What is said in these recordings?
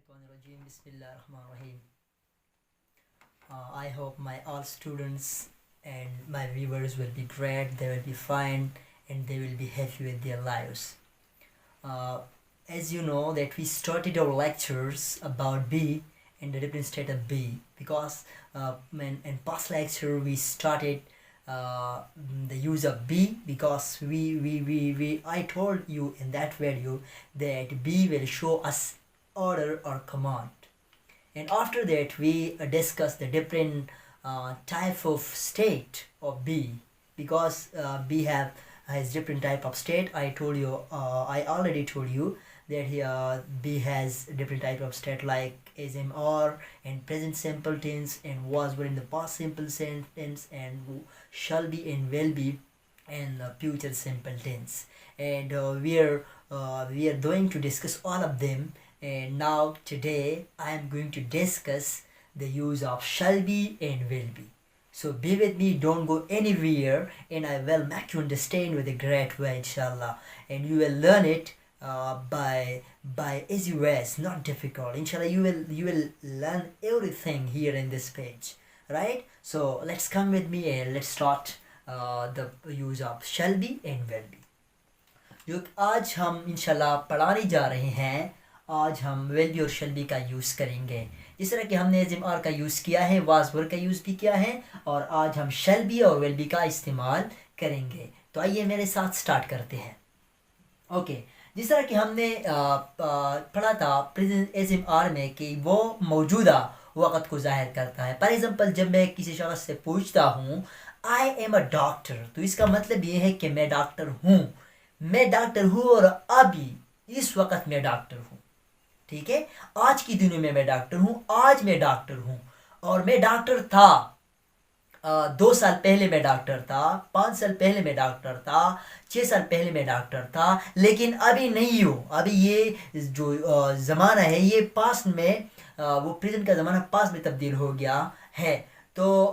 Shaitanirrajim. Bismillahirrahmanirrahim. I hope my all students and my viewers will be great, they will be fine, and they will be happy with their lives. Uh, as you know that we started our lectures about B and the different state of B because in past lecture we started the use of B because we I told you in that video that B will show us order or command, and after that we discuss the different type of state of B because B has different type of state. I already told you that here B has different type of state like SMR and present simple tense and was were in the past simple tense and shall be and will be and future simple tense, and we are going to discuss all of them. And now today I am going to discuss the use of shall be and will be. So be with me, don't go anywhere, and I will make you understand with a great way, inshallah. And you will learn it by easy ways, not difficult. Inshallah, you will learn everything here in this page, right? So let's come with me and let's start the use of shall be and will be. जो आज हम इंशाल्लाह पढ़ाने जा रहे हैं, आज हम विल बी और शैल बी का यूज़ करेंगे। जिस तरह कि हमने एज एम आर का यूज़ किया है, वाज वर का यूज़ भी किया है, और आज हम शैल बी और विल बी का इस्तेमाल करेंगे। तो आइए मेरे साथ स्टार्ट करते हैं। ओके, जिस तरह कि हमने पढ़ा था प्रेजेंट एज एम आर में कि वो मौजूदा वक़्त को ज़ाहिर करता है। फॉर एग्ज़ाम्पल, जब मैं किसी शख्स से पूछता हूँ आई एम अ डॉक्टर, तो इसका मतलब ये है कि मैं डॉक्टर हूँ, मैं डॉक्टर हूँ और अभी इस वक्त मैं डॉक्टर हूँ। ठीक है, आज की दुनिया में मैं डॉक्टर हूँ, आज मैं डॉक्टर हूँ, और मैं डॉक्टर था 2 साल पहले मैं डॉक्टर था, 5 साल पहले मैं डॉक्टर था, 6 साल पहले मैं डॉक्टर था, लेकिन अभी नहीं हूँ। अभी ये जो ज़माना है ये पास्ट में वो प्रेजेंट का ज़माना पास्ट में तब्दील हो गया है। तो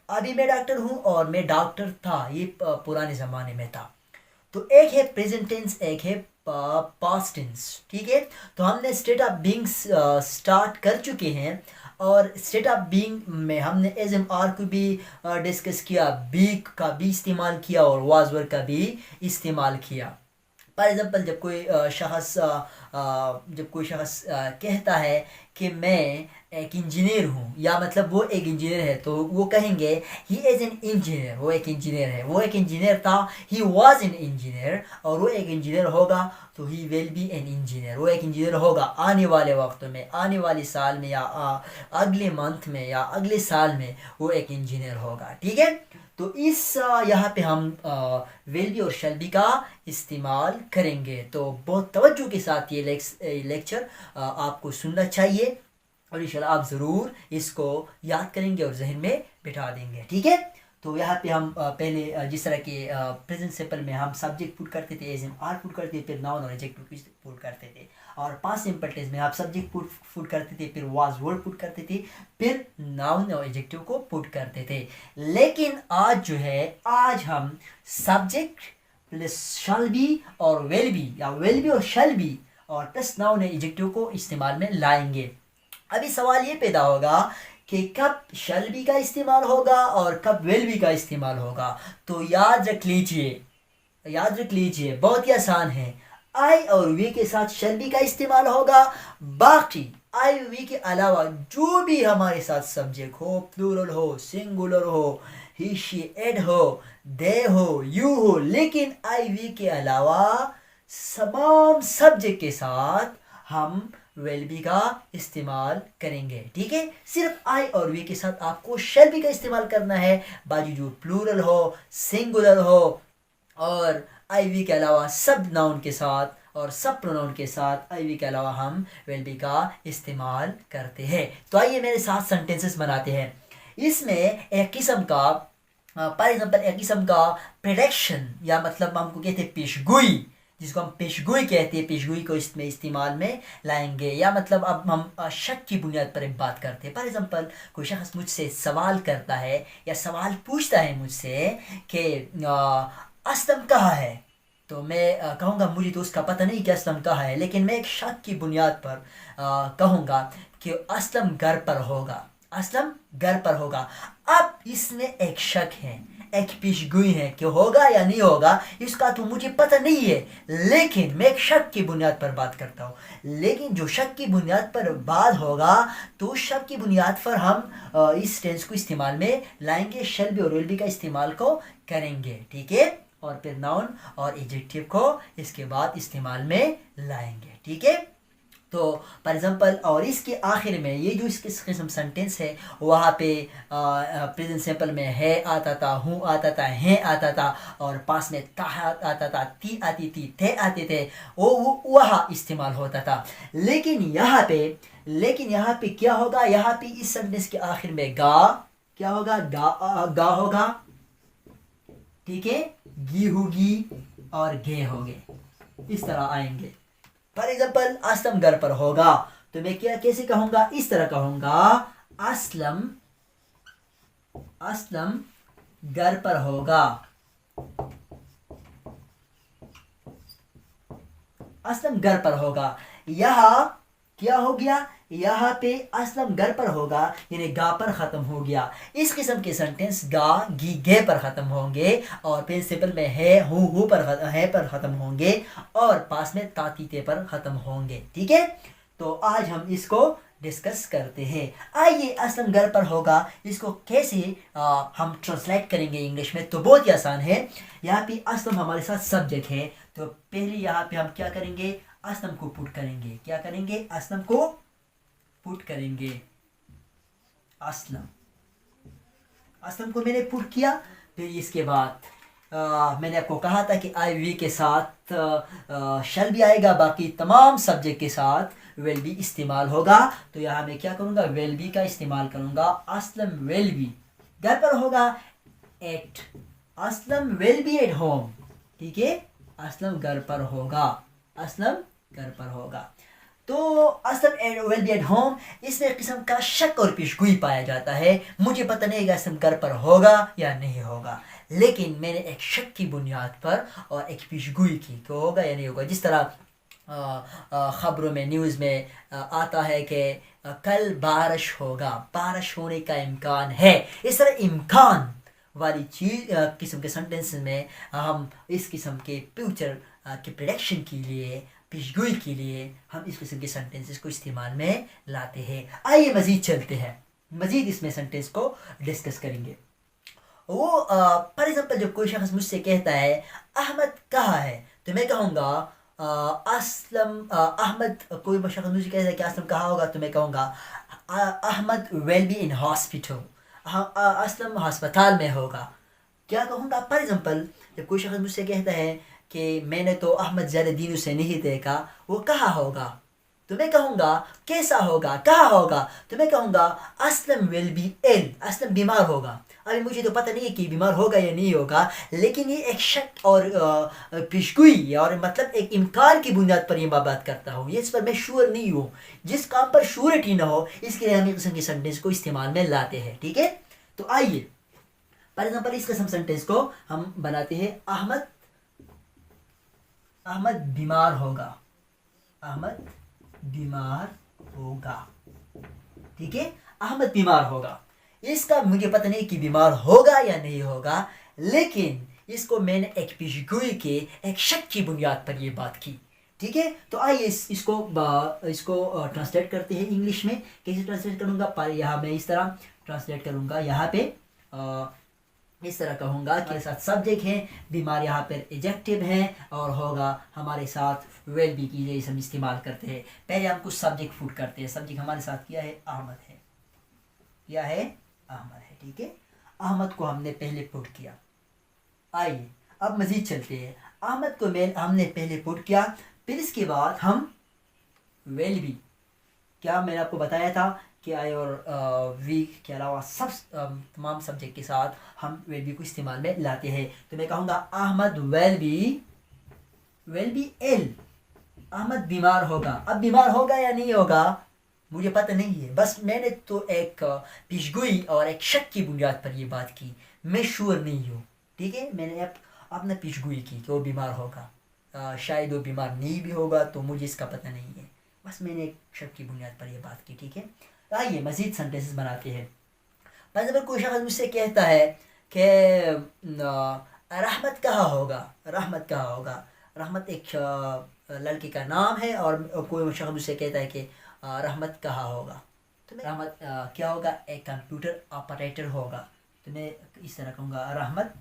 अभी मैं डॉक्टर हूँ और मैं डॉक्टर था ये पुराने ज़माने में था। तो एक है प्रेजेंट टेंस, एक है पास्ट टेंस। ठीक है, तो हमने स्टेट ऑफ बीइंग स्टार्ट कर चुके हैं, और स्टेट ऑफ बीइंग में हमने एज एम आर को भी डिस्कस किया, बी का भी इस्तेमाल किया और वाज वर का भी इस्तेमाल किया। फॉर एग्ज़ाम्पल, जब कोई शख्स कहता है कि मैं एक इंजीनियर हूँ, या मतलब वो एक इंजीनियर है, तो वो कहेंगे ही इज़ एन इंजीनियर, वो एक इंजीनियर है, वो एक इंजीनियर था, ही वाज एन इंजीनियर, और वो एक इंजीनियर होगा तो he will be an engineer, वो एक इंजीनियर होगा आने वाले वक्त में, आने वाले साल में, या अगले मंथ में, या अगले साल में वो एक इंजीनियर होगा। ठीक है, तो इस यहाँ पे हम विल बी और शैल बी का इस्तेमाल करेंगे। तो बहुत तवज्जो के साथ ये लेक्चर आपको सुनना चाहिए, और इंशाल्लाह आप ज़रूर इसको याद करेंगे और जहन में बिठा देंगे। ठीक है, तो यहाँ पे हम पहले जिस तरह के प्रेजेंट सिंपल में हम सब्जेक्ट पुट करते थे, एज एम आर पुट करते थे, फिर नाउन और एडजेक्टिव पुट करते थे, और पास्ट सिंपल टेंस में आप सब्जेक्ट पुट करते थे, फिर वाज वर्ड पुट करते थे, फिर नाउन और एडजेक्टिव को पुट करते थे। लेकिन आज जो है, आज हम सब्जेक्ट प्लस शैल बी और विल बी, या विल बी और शैल बी और प्लस नाउन और एडजेक्टिव को इस्तेमाल में लाएंगे। अभी सवाल ये पैदा होगा कि कब शैल बी का इस्तेमाल होगा और कब विल बी का इस्तेमाल होगा। तो याद रख लीजिए, बहुत ही आसान है। आई और वी के साथ शैल बी का इस्तेमाल होगा, बाकी आई वी के अलावा जो भी हमारे साथ सब्जेक्ट हो, प्लूरल हो, सिंगुलर हो, ही शी इट हो, दे हो, यू हो, लेकिन आई वी के अलावा तमाम सब्जेक्ट के साथ हम विल बी का इस्तेमाल करेंगे। ठीक है, सिर्फ आई और वी के साथ आपको शैल बी का इस्तेमाल करना है, बाकी जो प्लूरल हो, सिंगुलर हो, और आई वी के अलावा सब नाउन के साथ और सब प्रोनाउन के साथ आई वी के अलावा हम विल बी का इस्तेमाल करते हैं। तो आइए मेरे साथ सेंटेंसेस बनाते हैं। इसमें एक किस्म का फॉर एग्जाम्पल एक किस्म का प्रेडिक्शन, या मतलब हमको कहते हैं पेशगोई, जिसको हम पेशगोई कहते हैं, पेशगोई को इसमें इस्तेमाल में लाएंगे, या मतलब अब हम शक की बुनियाद पर एक बात करते हैं। फॉर एग्जाम्पल, कोई शख्स मुझसे सवाल करता है या सवाल पूछता है मुझसे कि असलम कहाँ है, तो मैं कहूँगा मुझे तो उसका पता नहीं कि असलम कहाँ है, लेकिन मैं एक शक की बुनियाद पर कहूँगा कि असलम घर पर होगा, असलम घर पर होगा। अब इसमें एक शक है, एक पेशगोई है कि होगा या नहीं होगा, इसका तो मुझे पता नहीं है, लेकिन मैं एक शक की बुनियाद पर बात करता हूँ। लेकिन जो शक की बुनियाद पर बात होगा, तो उस शक की बुनियाद पर हम इस टेंस को इस्तेमाल में लाएंगे, शैल बी और विल बी का इस्तेमाल को करेंगे, ठीक है। और फिर नाउन और एडजेक्टिव को इसके बाद इस्तेमाल में लाएंगे, ठीक है। तो फॉर एग्जांपल, और इसके आखिर में ये जो इसके किस्म सेंटेंस है, वहाँ पे प्रेजेंट सिंपल में है आता था, हूँ आता था, हैं आता था, और पास में ता आता था, ती आती थी, थे आते थे, वो वहाँ इस्तेमाल होता था। लेकिन यहाँ पे क्या होगा, यहाँ पे इस सेंटेंस के आखिर में गा क्या होगा, गा होगा, ठीक है। गी होगी और गे होंगे, इस तरह आएंगे। फॉर एग्जाम्पल, असलम घर पर होगा, तो मैं क्या कैसे कहूंगा, इस तरह कहूंगा, असलम घर पर होगा, असलम घर पर होगा। यहाँ क्या हो गया, यहाँ पे असलम घर पर होगा, यानी गा पर खत्म हो गया। इस किस्म के सेंटेंस गा गी गे पर खत्म होंगे, और प्रिंसिपल में है हूँ पर खत्म होंगे, और पास में तातीते पर खत्म होंगे, ठीक है। तो आज हम इसको डिस्कस करते हैं। आइए, असलम घर पर होगा, इसको कैसे हम ट्रांसलेट करेंगे इंग्लिश में, तो बहुत ही आसान है। यहाँ पे असलम हमारे साथ सब्जेक्ट है, तो पहले यहाँ पे हम क्या करेंगे, असलम को पुट करेंगे। क्या करेंगे, असलम को पुट करेंगे। असलम को मैंने पुट किया। फिर इसके बाद मैंने आपको कहा था कि आई वी के साथ शैल भी आएगा, बाकी तमाम सब्जेक्ट के साथ विल बी इस्तेमाल होगा। तो यहाँ मैं क्या करूँगा, विल बी का इस्तेमाल करूँगा। असलम विल बी घर पर होगा, at Aslam will be at home, ठीक है। असलम घर पर होगा, असलम घर पर होगा। तो Aslam will be at home, इसमें एक किस्म का शक और पेशगोई पाया जाता है। मुझे पता नहीं है असलम घर पर होगा या नहीं होगा, लेकिन मैंने एक शक की बुनियाद पर और एक पेशगोई की कि होगा या नहीं होगा। जिस तरह खबरों में, न्यूज़ में आता है कि कल बारिश होगा, बारिश होने का इम्कान है। इस तरह इम्कान वाली चीज किस्म के सेंटेंस में हम इस किस्म के फ्यूचर के प्रेडिक्शन के लिए, पेशगोई के लिए हम इस किस्म के सेंटेंसेस को इस्तेमाल में लाते हैं। आइए मजीद चलते हैं, मजीद इसमें सेंटेंस को डिस्कस करेंगे। वो फॉर एग्जाम्पल, जब कोई शख्स मुझसे कहता है अहमद कहाँ है, तो मैं कहूँगा असलम अहमद। कोई शख्स मुझे कहता है कि असलम कहाँ होगा, तो मैं कहूँगा Ahmad will be in hospital, Aslam अस्पताल में होगा। क्या कहूँगा, फॉर एग्जाम्पल, जब कोई शख्स मुझसे कहता है कि मैंने तो अहमद ज़्यादा दिनों से नहीं देखा, वो कहाँ होगा, तो मैं कहूँगा कैसा होगा, कहाँ होगा, तो मैं कहूँगा Aslam will be ill, Aslam बीमार होगा। अभी मुझे तो पता नहीं है कि बीमार होगा या नहीं होगा, लेकिन ये एक शक और पेशगोई और मतलब एक इम्कान की बुनियाद पर ये मैं बात करता हूँ, इस पर मैं श्योर नहीं हूँ। जिस काम पर श्योरिटी ना हो, इसके लिए हम एक किस्म के सेंटेंस को इस्तेमाल में लाते हैं, ठीक है। तो आइए, फॉर एग्जाम्पल, इस किस्म सेंटेंस को हम बनाते हैं, अहमद बीमार होगा, अहमद बीमार होगा, ठीक है। अहमद बीमार होगा, इसका मुझे पता नहीं कि बीमार होगा या नहीं होगा, लेकिन इसको मैंने एक पेशगोई के, एक शक की बुनियाद पर ये बात की, ठीक है। तो आइए इसको ट्रांसलेट करते हैं इंग्लिश में। कैसे ट्रांसलेट करूँगा, पर यहाँ मैं इस तरह ट्रांसलेट करूँगा। यहाँ पे इस तरह कहूँगा कि साथ सब्जेक्ट है, बीमार यहाँ पर एडजेक्टिव है, और होगा हमारे साथ विल बी की जैसे हम इस्तेमाल करते हैं। पहले हम कुछ सब्जेक्ट पुट करते हैं। सब्जेक्ट हमारे साथ क्या है, अहमद है, क्या है, अहमद है, ठीक है। अहमद को हमने पहले पुट किया। आइए अब मजीद चलते हैं। अहमद को हमने पहले पुट किया, फिर इसके बाद हम विल बी, क्या मैंने आपको बताया था कि आई और वी के अलावा सब तमाम सब्जेक्ट के साथ हम विल बी को इस्तेमाल में लाते हैं। तो मैं कहूँगा Ahmad will be ill, Ahmad बीमार होगा। अब बीमार होगा या नहीं होगा मुझे पता नहीं है, बस मैंने तो एक पेशगोई और एक शक की बुनियाद पर ये बात की, मैं श्योर नहीं हूँ, ठीक है। मैंने अपना पेशगोई की कि वो बीमार होगा, शायद वो बीमार नहीं भी होगा, तो मुझे इसका पता नहीं है। बस मैंने एक शक की बुनियाद पर यह बात की, ठीक है। आइए मज़ीद सेंटेंसेस बनाते हैं। बस अगर कोई शख्स मुझसे कहता है कि रहमत कहाँ होगा, रहमत कहाँ होगा। रहमत एक लड़की का नाम है, और कोई शख्स मुझसे कहता है कि रहमत कहाँ होगा, तो मैं रहमत क्या होगा, एक कंप्यूटर ऑपरेटर होगा। तो मैं इस तरह कहूँगा रहमत।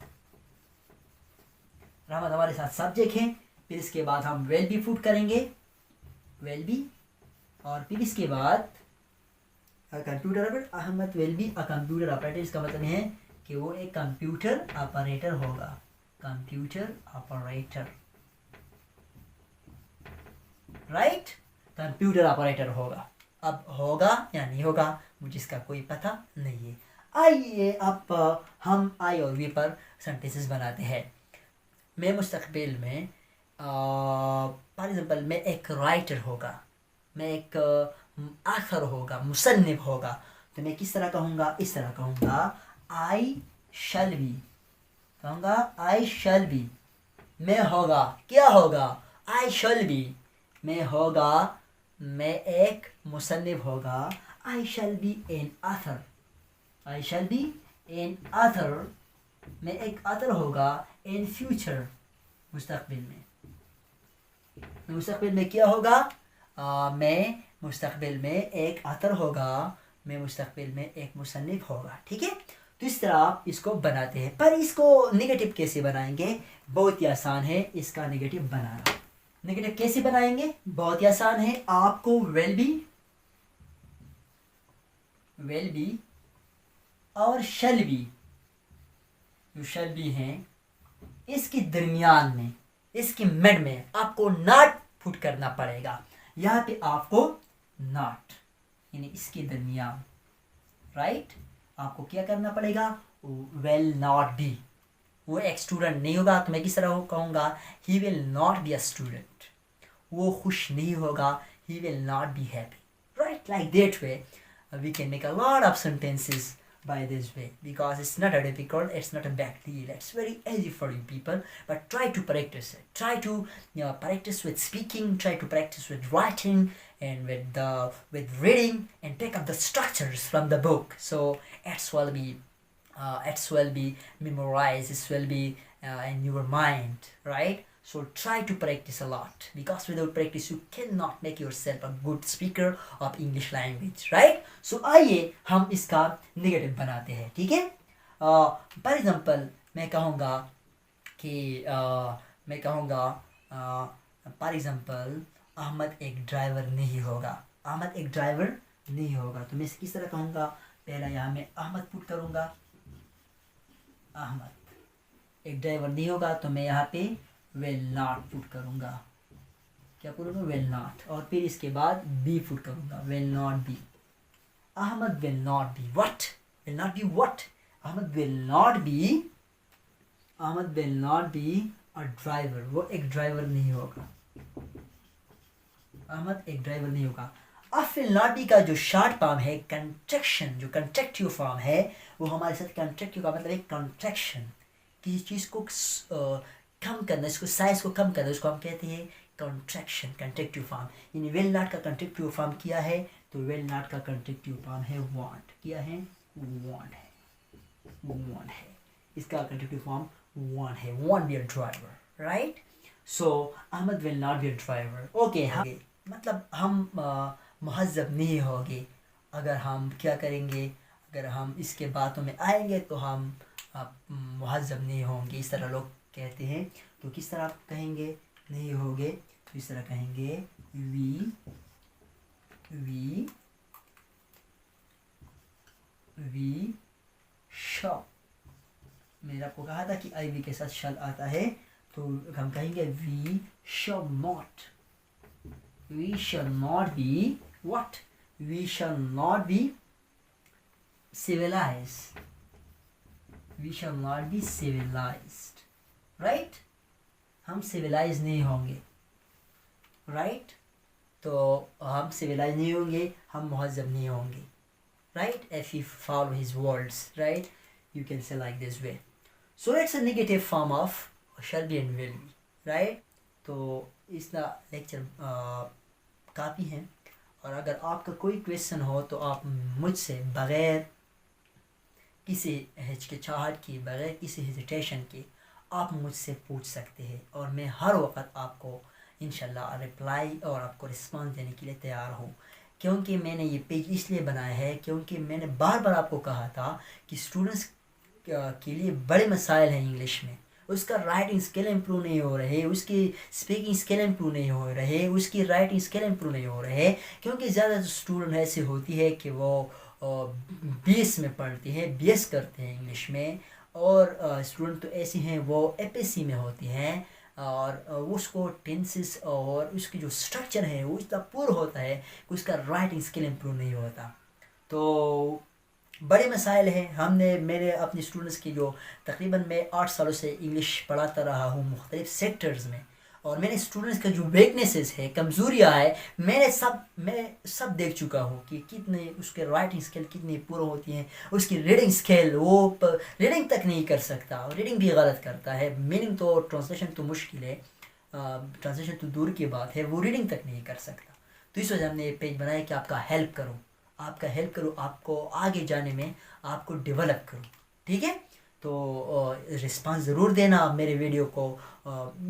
रहमत हमारे साथ सब्जेक्ट है, फिर इसके बाद हम वेल बी पुट करेंगे, वेल बी, और फिर इसके बाद computer Ahmad will be a computer operator. इसका मतलब है कि वो एक कंप्यूटर ऑपरेटर होगा, computer operator, right, computer operator होगा। अब होगा या नहीं होगा मुझे इसका कोई पता नहीं है। आइए अब हम आई और वी पर सेंटेंसेस बनाते हैं। मैं मुस्तकबिल में फॉर एग्जांपल मैं एक राइटर होगा, मैं एक आखर होगा, मुसन्निफ होगा, तो मैं किस तरह कहूँगा, इस तरह कहूँगा आई शैल बी, कहूँगा आई शैल बी। मैं होगा, क्या होगा, आई शैल बी, मैं होगा, मैं एक मुसन्निफ होगा, I shall be an author, I shall be an author, मैं एक आथर होगा इन फ्यूचर, मुस्तकबिल में। मुस्तकबिल में क्या होगा, मैं मुस्तकबिल में एक आथर होगा, मैं मुस्तकबिल में एक मुसन्निफ होगा, ठीक है। तो इस तरह आप इसको बनाते हैं। पर इसको नेगेटिव कैसे बनाएंगे, बहुत ही आसान है इसका नेगेटिव बनाना। नेगेटिव कैसे बनाएंगे, बहुत ही आसान है। आपको वेल बी और शैल बी, जो शैल बी हैं, इसके दरमियान में, इसकी मिड में आपको नॉट पुट करना पड़ेगा। यहाँ पे आपको नॉट, यानी इसके दरमियान, राइट, आपको क्या करना पड़ेगा, वेल नॉट बी। वो एक स्टूडेंट नहीं होगा, तो मैं किस तरह कहूँगा, he will not be a student. वो खुश नहीं होगा, he will not be happy, right. Like that way we can make a lot of sentences by this way, because it's not a difficult, it's not a big deal, it's very easy for you people. But try to practice it, try to practice with speaking, try to practice with writing, and with reading, and pick up the structures from the book, so it will be memorized, it will be in your mind, right. So try to practice a lot, because without practice you cannot make yourself a good speaker of English language, right. So आइए हम इसका negative बनाते हैं, ठीक है। For example मैं कहूँगा कि फॉर एग्जाम्पल अहमद एक ड्राइवर नहीं होगा, अहमद एक ड्राइवर नहीं होगा। तो मैं किस तरह कहूँगा, पहला यहाँ मैं अहमद पुट करूँगा, अहमद एक ड्राइवर नहीं होगा, तो मैं यहाँ पे विल नॉट पुट करूँगा, क्या करूँगा, विल नॉट, और फिर इसके बाद बी पुट करूँगा, will not be. Ahmad will not be what, will not be what, Ahmad will not be a driver, वो एक ड्राइवर नहीं होगा, अहमद एक ड्राइवर नहीं होगा। अब विल नॉट बी का जो शॉर्ट फॉर्म है, कंट्रैक्शन, जो कंट्रैक्टिव फॉर्म है, वो हमारे साथ कंट्रैक्टिव का मतलब एक कंट्रैक्शन, किसी चीज़ को कम करना, इसको साइज को कम करना, उसको हम कहते हैं कंट्रैक्शन, कंट्रैक्टिव फॉर्म। यानी विल नॉट का कंट्रैक्टिव फॉर्म किया है, तो विल नॉट का कंट्रैक्टिव फॉर्म है वांट, किया है वांट है, वांट है, इसका कंट्रैक्टिव फॉर्म वांट है, won't be a driver, right. So Ahmad will not be a driver, okay. मतलब हम महज़ब नहीं होंगे अगर हम क्या करेंगे, अगर हम इसके बातों में आएंगे तो हम महज़ब नहीं होंगे, इस तरह लोग कहते हैं। तो किस तरह आप कहेंगे, नहीं होंगे, तो इस तरह कहेंगे वी शॉ। मैंने आपको कहा था कि आई वी के साथ शल आता है, तो हम कहेंगे we shall not be what, we shall not be civilized, we shall not be civilized, right, हम civilized नहीं होंगे, right, तो हम civilized नहीं होंगे, हम मुहज़्ज़ब नहीं होंगे, right, if you follow his words, right, you can say like this way. So it's a negative form of shall be and will be, right. तो इसका लेक्चर काफ़ी है। और अगर आपका कोई क्वेश्चन हो तो आप मुझसे बग़ैर किसी हिचकिचाहट की, बग़ैर किसी हेजिटेशन के आप मुझसे पूछ सकते हैं, और मैं हर वक्त आपको इंशाल्लाह रिप्लाई और आपको रिस्पांस देने के लिए तैयार हूँ। क्योंकि मैंने ये पेज इसलिए बनाया है क्योंकि मैंने बार बार आपको कहा था कि स्टूडेंट्स के लिए बड़े मसाइल हैं इंग्लिश में। उसका राइटिंग स्किल इम्प्रूव नहीं हो रहे, उसकी स्पीकिंग स्किल इम्प्रूव नहीं हो रहे, उसकी राइटिंग स्किल इम्प्रूव नहीं हो रहे, क्योंकि ज़्यादा स्टूडेंट ऐसे होती है कि वो बीएस में पढ़ती है, बीएस करते हैं इंग्लिश में, और स्टूडेंट तो ऐसे हैं वो एपीएससी में होती हैं, और उसको टेंसेस और उसकी जो स्ट्रक्चर है वो इतना पूरा होता है कि उसका राइटिंग स्किल इम्प्रूव नहीं होता। तो बड़े मसाइल हैं। हमने मेरे अपने स्टूडेंट्स की जो तकरीबन मैं 8 सालों से इंग्लिश पढ़ाता रहा हूँ मुख्तलिफ सेक्टर्स में, और मैंने स्टूडेंट्स का जो वीकनेसेस है, कमज़ोरियाँ है, मैं सब देख चुका हूँ कि कितने उसके राइटिंग स्किल कितनी पूरी होती हैं, उसकी रीडिंग स्किल, वो रीडिंग तक नहीं कर सकता, रीडिंग भी गलत करता है, मीनिंग तो ट्रांसलेशन तो मुश्किल है, ट्रांसलेशन तो दूर की बात है, वो रीडिंग तक नहीं कर सकता। तो इस वजह हमने ये पेज बनाया कि आपका हेल्प करूँ, आपको आगे जाने में आपको डेवलप करूँ। ठीक है, तो रिस्पांस ज़रूर देना आप मेरे वीडियो को।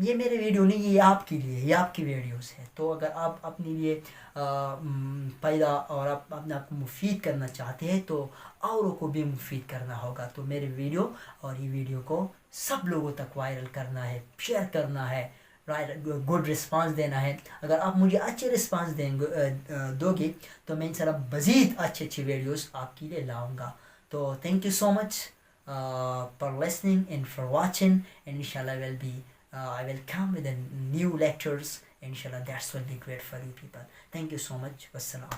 ये मेरे वीडियो नहीं, ये आपके लिए, ये आपकी वीडियोस है। तो अगर आप अपने लिए फ़ायदा और आप अपने आप को मुफीद करना चाहते हैं तो औरों को भी मुफीद करना होगा। तो मेरे वीडियो और ये वीडियो को सब लोगों तक वायरल करना है, शेयर करना है, राइट, गुड रिस्पांस देना है। अगर आप मुझे अच्छे रिस्पांस दोगे तो मैं इंशाल्लाह मज़ीद अच्छे अच्छे वीडियोस आपके लिए लाऊंगा। तो thank you so much for listening and for watching, and inshallah I will come with a new lectures, inshallah that's will be great for you people. Thank you so much. Wassalam.